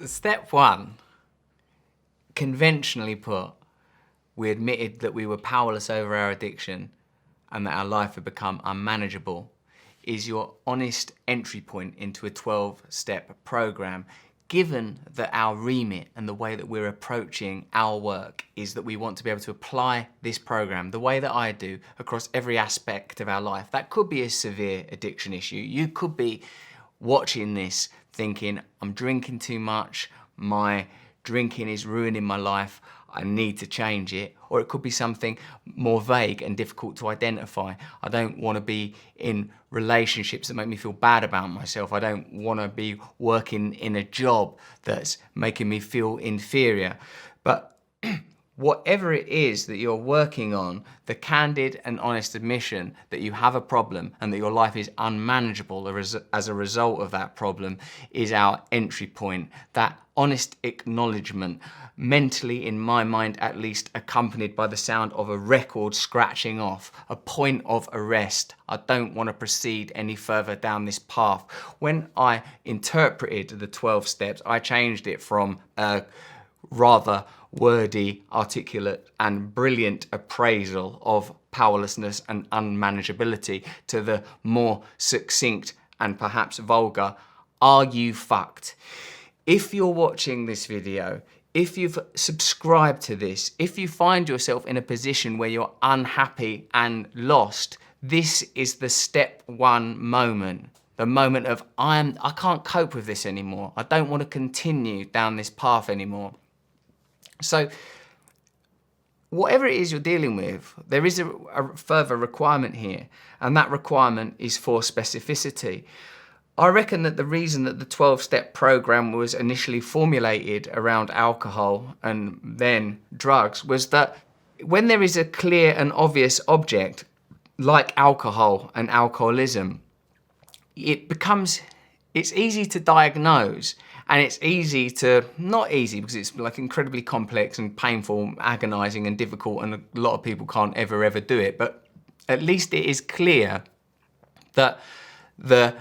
Step one, conventionally put, we admitted that we were powerless over our addiction and that our life had become unmanageable, is your honest entry point into a 12-step program, given that our remit and the way that we're approaching our work is that we want to be able to apply this program the way that I do across every aspect of our life. That could be a severe addiction issue. You could be watching this thinking, I'm drinking too much, my drinking is ruining my life, I need to change it. Or it could be something more vague and difficult to identify. I don't want to be in relationships that make me feel bad about myself. I don't want to be working in a job that's making me feel inferior. But whatever it is that you're working on, the candid and honest admission that you have a problem and that your life is unmanageable as a result of that problem is our entry point. That honest acknowledgement, mentally in my mind at least, accompanied by the sound of a record scratching off, a point of arrest. I don't want to proceed any further down this path. When I interpreted the 12 steps, I changed it from a rather wordy, articulate and brilliant appraisal of powerlessness and unmanageability to the more succinct and perhaps vulgar, are you fucked? If you're watching this video, if you've subscribed to this, if you find yourself in a position where you're unhappy and lost, this is the step one moment. The moment of, I can't cope with this anymore. I don't want to continue down this path anymore. So whatever it is you're dealing with, there is a further requirement here, and that requirement is for specificity. I reckon that the reason that the 12-step program was initially formulated around alcohol and then drugs was that when there is a clear and obvious object like alcohol and alcoholism, it's easy to diagnose. And it's easy to, not easy because it's like incredibly complex and painful, agonizing and difficult, and a lot of people can't ever do it, but at least it is clear that that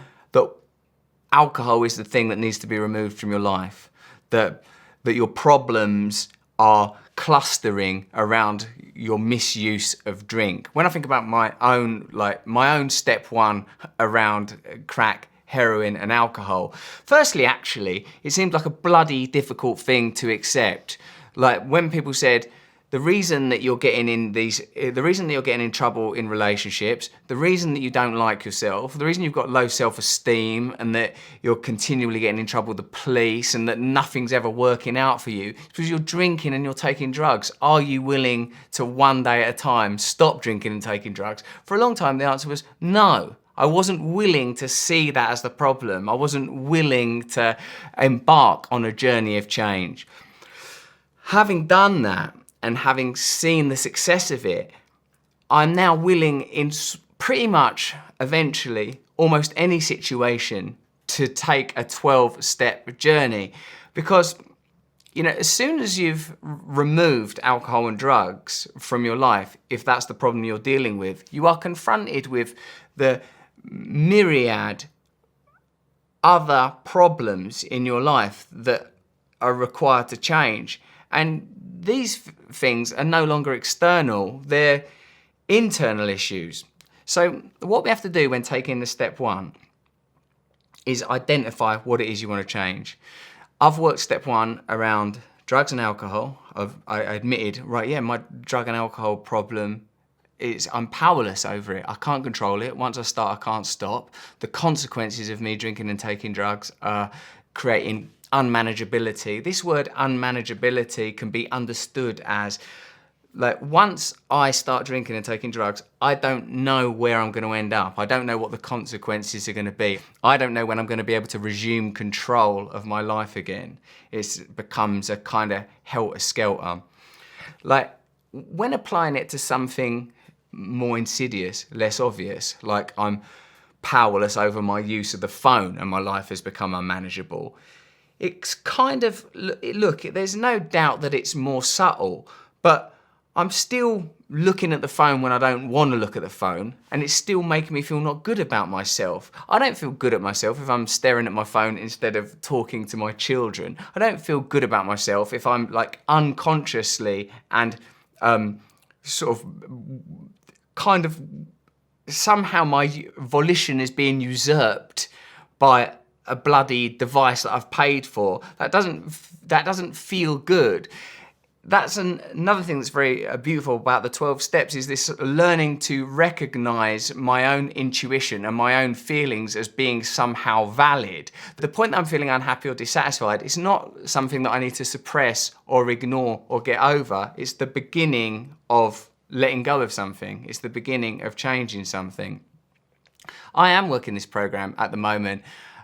alcohol is the thing that needs to be removed from your life, that your problems are clustering around your misuse of drink. When I think about my own step one around crack, heroin and alcohol. Firstly, actually, it seemed like a bloody difficult thing to accept. Like when people said, the reason that you're getting in trouble in relationships, the reason that you don't like yourself, the reason you've got low self-esteem and that you're continually getting in trouble with the police and that nothing's ever working out for you, it's because you're drinking and you're taking drugs. Are you willing to one day at a time stop drinking and taking drugs? For a long time, the answer was no. I wasn't willing to see that as the problem. I wasn't willing to embark on a journey of change. Having done that and having seen the success of it, I'm now willing in pretty much eventually almost any situation to take a 12-step journey. Because, you know, as soon as you've removed alcohol and drugs from your life, if that's the problem you're dealing with, you are confronted with the myriad other problems in your life that are required to change. And these things are no longer external, they're internal issues. So what we have to do when taking the step one is identify what it is you want to change. I've worked step one around drugs and alcohol. I admitted, right, yeah, my drug and alcohol problem, I'm powerless over it. I can't control it. Once I start, I can't stop. The consequences of me drinking and taking drugs are creating unmanageability. This word unmanageability can be understood as, like, once I start drinking and taking drugs, I don't know where I'm going to end up. I don't know what the consequences are going to be. I don't know when I'm going to be able to resume control of my life again. It becomes a kind of helter-skelter. Like, when applying it to something more insidious, less obvious, like I'm powerless over my use of the phone and my life has become unmanageable, it's kind of, look, there's no doubt that it's more subtle, but I'm still looking at the phone when I don't want to look at the phone, and it's still making me feel not good about myself. I don't feel good at myself if I'm staring at my phone instead of talking to my children. I don't feel good about myself if I'm like unconsciously and sort of kind of somehow my volition is being usurped by a bloody device that I've paid for. That doesn't feel good. That's another thing that's very beautiful about the 12 steps, is this learning to recognize my own intuition and my own feelings as being somehow valid. The point that I'm feeling unhappy or dissatisfied is not something that I need to suppress or ignore or get over. It's the beginning of letting go of something. It's the beginning of changing something. I am working this program at the moment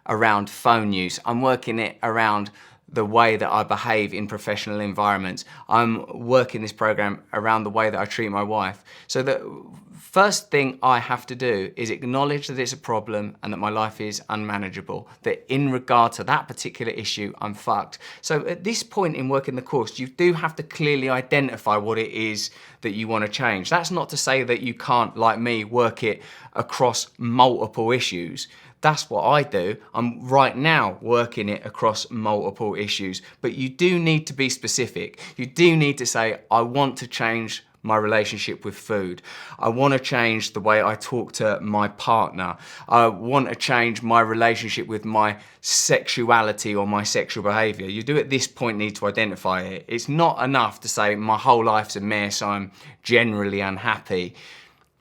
around phone use. I'm working it around the way that I behave in professional environments. I'm working this program around the way that I treat my wife. So the first thing I have to do is acknowledge that it's a problem and that my life is unmanageable, that in regard to that particular issue, I'm fucked. So at this point in working the course, you do have to clearly identify what it is that you want to change. That's not to say that you can't, like me, work it across multiple issues. That's what I do. I'm right now working it across multiple issues, but you do need to be specific. You do need to say, I want to change my relationship with food. I want to change the way I talk to my partner. I want to change my relationship with my sexuality or my sexual behavior. You do at this point need to identify it. It's not enough to say my whole life's a mess, I'm generally unhappy,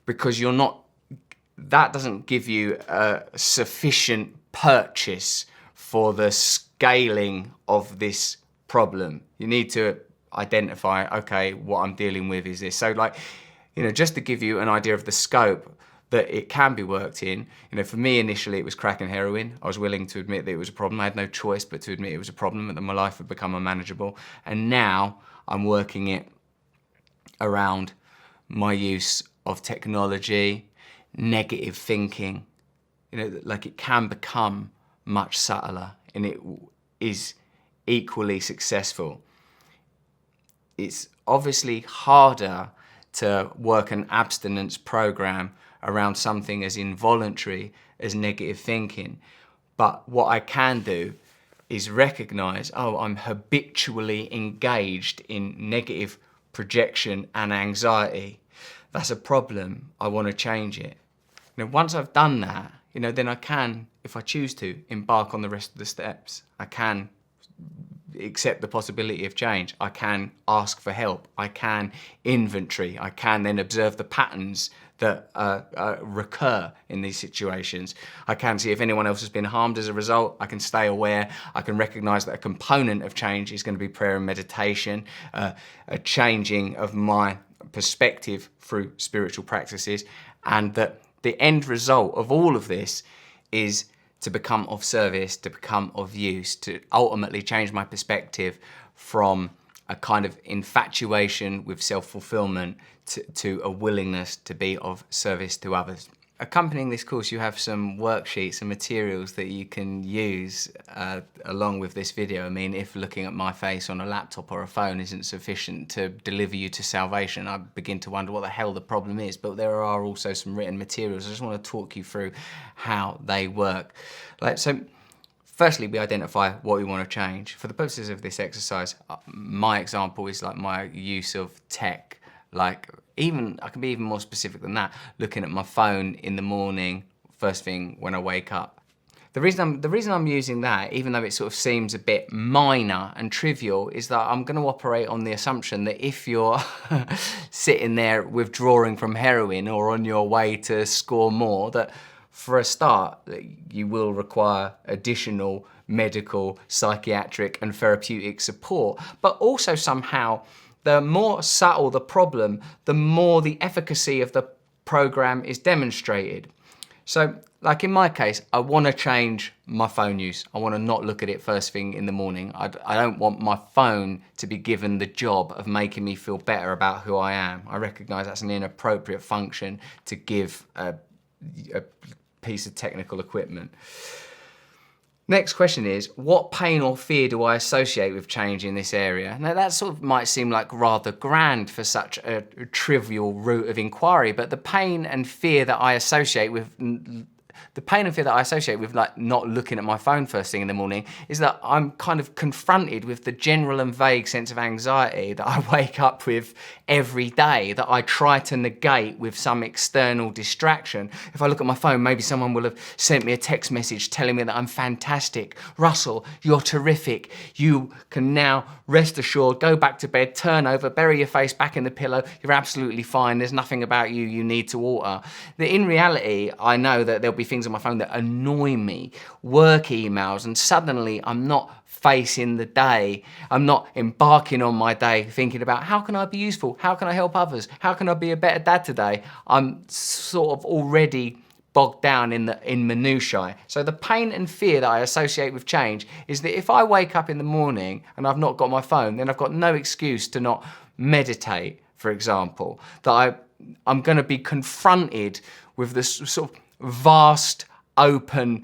because that doesn't give you a sufficient purchase for the scaling of this problem. You need to identify, okay, what I'm dealing with is this. So like, just to give you an idea of the scope that it can be worked in, for me initially it was crack and heroin. I was willing to admit that it was a problem. I had no choice but to admit it was a problem, and that my life had become unmanageable. And now I'm working it around my use of technology, negative thinking. Like it can become much subtler, and it is equally successful. It's obviously harder to work an abstinence program around something as involuntary as negative thinking. But what I can do is recognize, I'm habitually engaged in negative projection and anxiety. That's a problem. I want to change it. Once I've done that, then I can, if I choose to, embark on the rest of the steps. I can accept the possibility of change. I can ask for help. I can inventory. I can then observe the patterns that recur in these situations. I can see if anyone else has been harmed as a result. I can stay aware. I can recognize that a component of change is going to be prayer and meditation, a changing of my perspective through spiritual practices, and that the end result of all of this is to become of service, to become of use, to ultimately change my perspective from a kind of infatuation with self-fulfillment to a willingness to be of service to others. Accompanying this course, you have some worksheets and materials that you can use along with this video. I mean, if looking at my face on a laptop or a phone isn't sufficient to deliver you to salvation, I begin to wonder what the hell the problem is. But there are also some written materials. I just want to talk you through how they work. So firstly, we identify what we want to change. For the purposes of this exercise, my example is like my use of tech. I can be even more specific than that, looking at my phone in the morning, first thing when I wake up. The reason I'm using that, even though it sort of seems a bit minor and trivial, is that I'm going to operate on the assumption that if you're sitting there withdrawing from heroin or on your way to score more, that for a start, you will require additional medical, psychiatric and therapeutic support, but also somehow the more subtle the problem, the more the efficacy of the program is demonstrated. So, like in my case, I want to change my phone use. I want to not look at it first thing in the morning. I don't want my phone to be given the job of making me feel better about who I am. I recognize that's an inappropriate function to give a piece of technical equipment. Next question is, what pain or fear do I associate with change in this area? Now that sort of might seem like rather grand for such a trivial route of inquiry, but the pain and fear that I associate with like not looking at my phone first thing in the morning is that I'm kind of confronted with the general and vague sense of anxiety that I wake up with every day, that I try to negate with some external distraction. If I look at my phone, maybe someone will have sent me a text message telling me that I'm fantastic. Russell, you're terrific. You can now rest assured, go back to bed, turn over, bury your face back in the pillow. You're absolutely fine. There's nothing about you you need to alter. In reality, I know that there'll be things on my phone that annoy me, work emails, and suddenly I'm not facing the day. I'm not embarking on my day thinking about how can I be useful? How can I help others? How can I be a better dad today? I'm sort of already bogged down in minutiae. So the pain and fear that I associate with change is that if I wake up in the morning and I've not got my phone, then I've got no excuse to not meditate, for example. That I'm going to be confronted with this sort of vast, open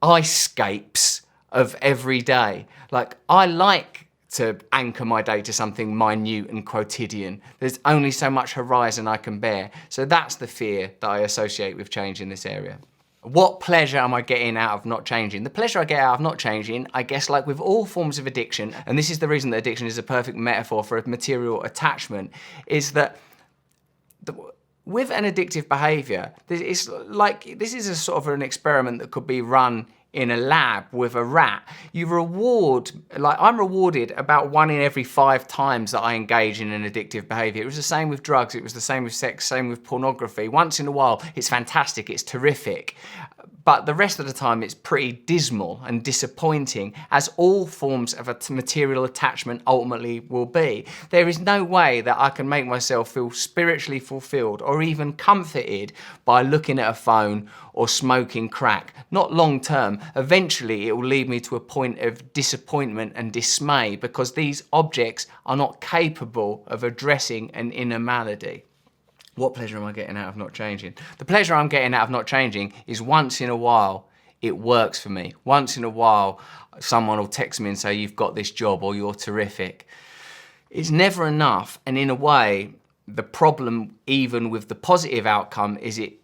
icescapes of every day. Like, I like to anchor my day to something minute and quotidian. There's only so much horizon I can bear. So that's the fear that I associate with change in this area. What pleasure am I getting out of not changing? The pleasure I get out of not changing, I guess, like with all forms of addiction, and this is the reason that addiction is a perfect metaphor for a material attachment, is that with an addictive behavior, this is a sort of an experiment that could be run in a lab with a rat. I'm rewarded about 1 in every 5 times that I engage in an addictive behavior. It was the same with drugs, it was the same with sex, same with pornography. Once in a while, it's fantastic, it's terrific. But the rest of the time, it's pretty dismal and disappointing, as all forms of a material attachment ultimately will be. There is no way that I can make myself feel spiritually fulfilled or even comforted by looking at a phone or smoking crack. Not long term. Eventually, it will lead me to a point of disappointment and dismay because these objects are not capable of addressing an inner malady. What pleasure am I getting out of not changing? The pleasure I'm getting out of not changing is once in a while, it works for me. Once in a while, someone will text me and say, you've got this job or you're terrific. It's never enough. And in a way, the problem, even with the positive outcome, is it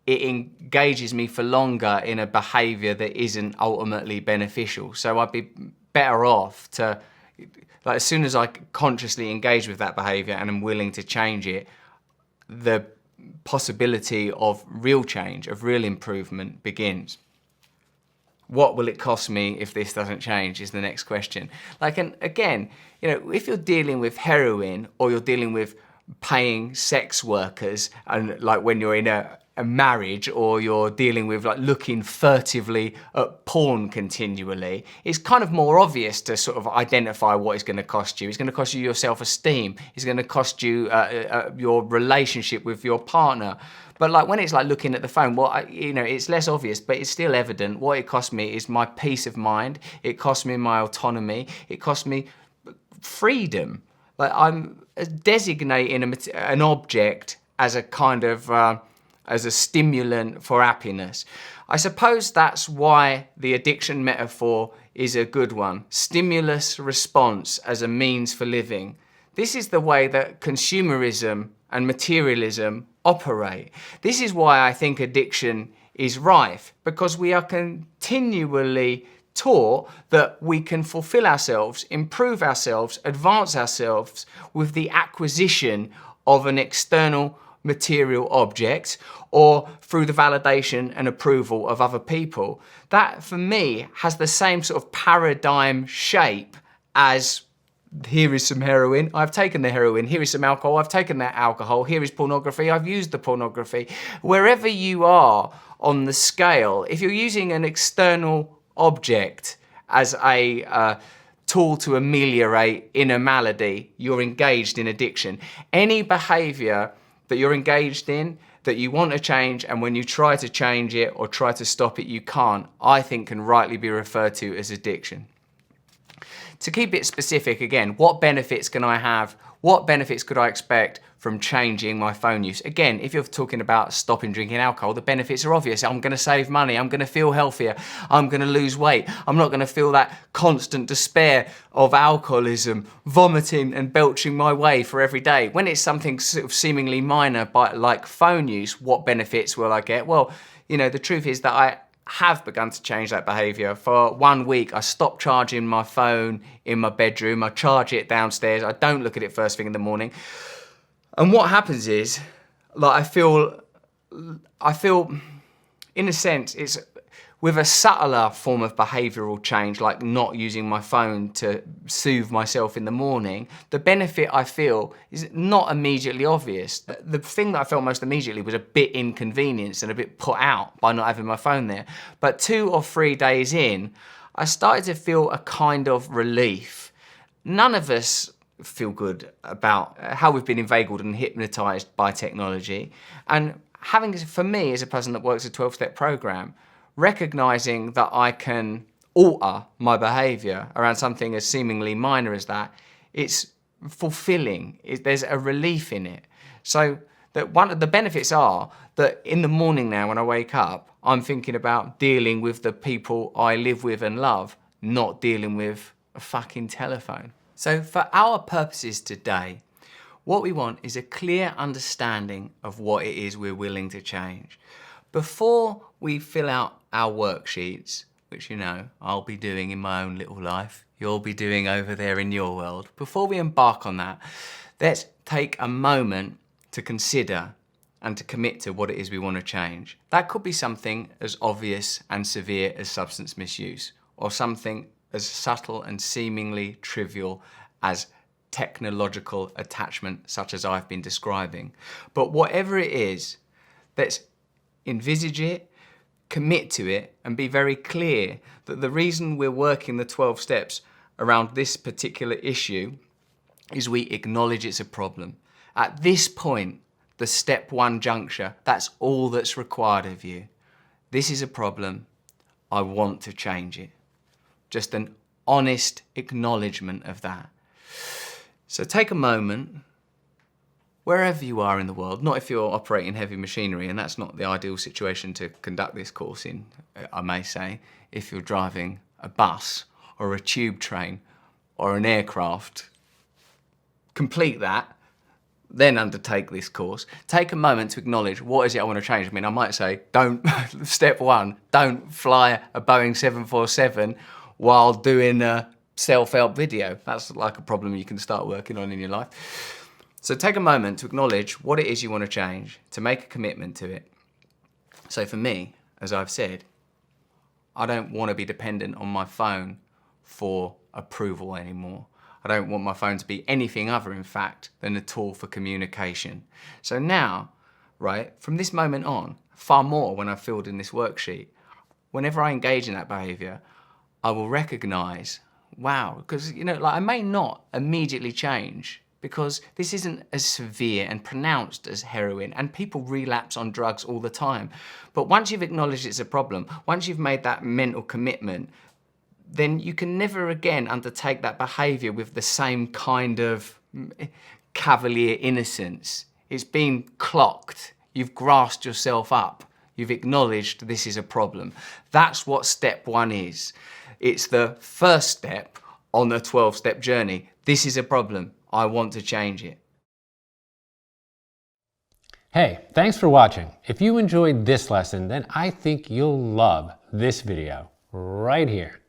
engages me for longer in a behavior that isn't ultimately beneficial. So I'd be better off to, like, as soon as I consciously engage with that behavior and I'm willing to change it, the possibility of real change, of real improvement begins. What will it cost me if this doesn't change is the next question. Like, and again, you know, if you're dealing with heroin or you're dealing with paying sex workers, and like when you're in a marriage or you're dealing with like looking furtively at porn continually, it's kind of more obvious to sort of identify what it's going to cost you. It's going to cost you your self-esteem. It's going to cost you your relationship with your partner. But like when it's like looking at the phone, it's less obvious, but it's still evident. What it cost me is my peace of mind. It cost me my autonomy. It cost me freedom. Like I'm designating an object as a kind of as a stimulant for happiness. I suppose that's why the addiction metaphor is a good one. Stimulus response as a means for living. This is the way that consumerism and materialism operate. This is why I think addiction is rife, because we are continually taught that we can fulfill ourselves, improve ourselves, advance ourselves with the acquisition of an external material object or through the validation and approval of other people. That, for me, has the same sort of paradigm shape as here is some heroin, I've taken the heroin, here is some alcohol, I've taken that alcohol, here is pornography, I've used the pornography. Wherever you are on the scale, if you're using an external object as a tool to ameliorate inner malady, you're engaged in addiction. Any behavior that you're engaged in, that you want to change, and when you try to change it or try to stop it, you can't, I think can rightly be referred to as addiction. To keep it specific again, what benefits can I have? What benefits could I expect from changing my phone use. Again, if you're talking about stopping drinking alcohol, the benefits are obvious. I'm going to save money, I'm going to feel healthier, I'm going to lose weight, I'm not going to feel that constant despair of alcoholism, vomiting and belching my way for every day. When it's something sort of seemingly minor, like phone use, what benefits will I get? Well, you know, the truth is that I have begun to change that behaviour. For 1 week, I stopped charging my phone in my bedroom. I charge it downstairs. I don't look at it first thing in the morning. And what happens is, like, I feel, in a sense, it's with a subtler form of behavioural change, like not using my phone to soothe myself in the morning, the benefit I feel is not immediately obvious. The thing that I felt most immediately was a bit inconvenienced and a bit put out by not having my phone there. But 2 or 3 days in, I started to feel a kind of relief. None of us feel good about how we've been inveigled and hypnotised by technology. And having, for me, as a person that works a 12-step program, recognising that I can alter my behaviour around something as seemingly minor as that, it's fulfilling. There's a relief in it. So that one of the benefits are that in the morning now when I wake up, I'm thinking about dealing with the people I live with and love, not dealing with a fucking telephone. So for our purposes today, what we want is a clear understanding of what it is we're willing to change. Before we fill out our worksheets, which, you know, I'll be doing in my own little life, you'll be doing over there in your world, before we embark on that, let's take a moment to consider and to commit to what it is we want to change. That could be something as obvious and severe as substance misuse, or something as subtle and seemingly trivial as technological attachment, such as I've been describing. But whatever it is, let's envisage it, commit to it, and be very clear that the reason we're working the 12 steps around this particular issue is we acknowledge it's a problem. At this point, the step 1 juncture, that's all that's required of you. This is a problem, I want to change it. Just an honest acknowledgement of that. So take a moment, wherever you are in the world, not if you're operating heavy machinery, and that's not the ideal situation to conduct this course in, I may say. If you're driving a bus or a tube train or an aircraft, complete that, then undertake this course. Take a moment to acknowledge, what is it I want to change? I mean, I might say, step 1, don't fly a Boeing 747 while doing a self-help video. That's like a problem you can start working on in your life. So take a moment to acknowledge what it is you want to change, to make a commitment to it. So for me, as I've said, I don't want to be dependent on my phone for approval anymore. I don't want my phone to be anything other, in fact, than a tool for communication. So now, right, from this moment on, far more when I've filled in this worksheet, whenever I engage in that behaviour, I will recognise, wow, because, you know, like, I may not immediately change, because this isn't as severe and pronounced as heroin, and people relapse on drugs all the time. But once you've acknowledged it's a problem, once you've made that mental commitment, then you can never again undertake that behaviour with the same kind of cavalier innocence. It's been clocked. You've grasped yourself up. You've acknowledged this is a problem. That's what step 1 is. It's the first step on the 12-step journey. This is a problem. I want to change it. Hey, thanks for watching. If you enjoyed this lesson, then I think you'll love this video right here.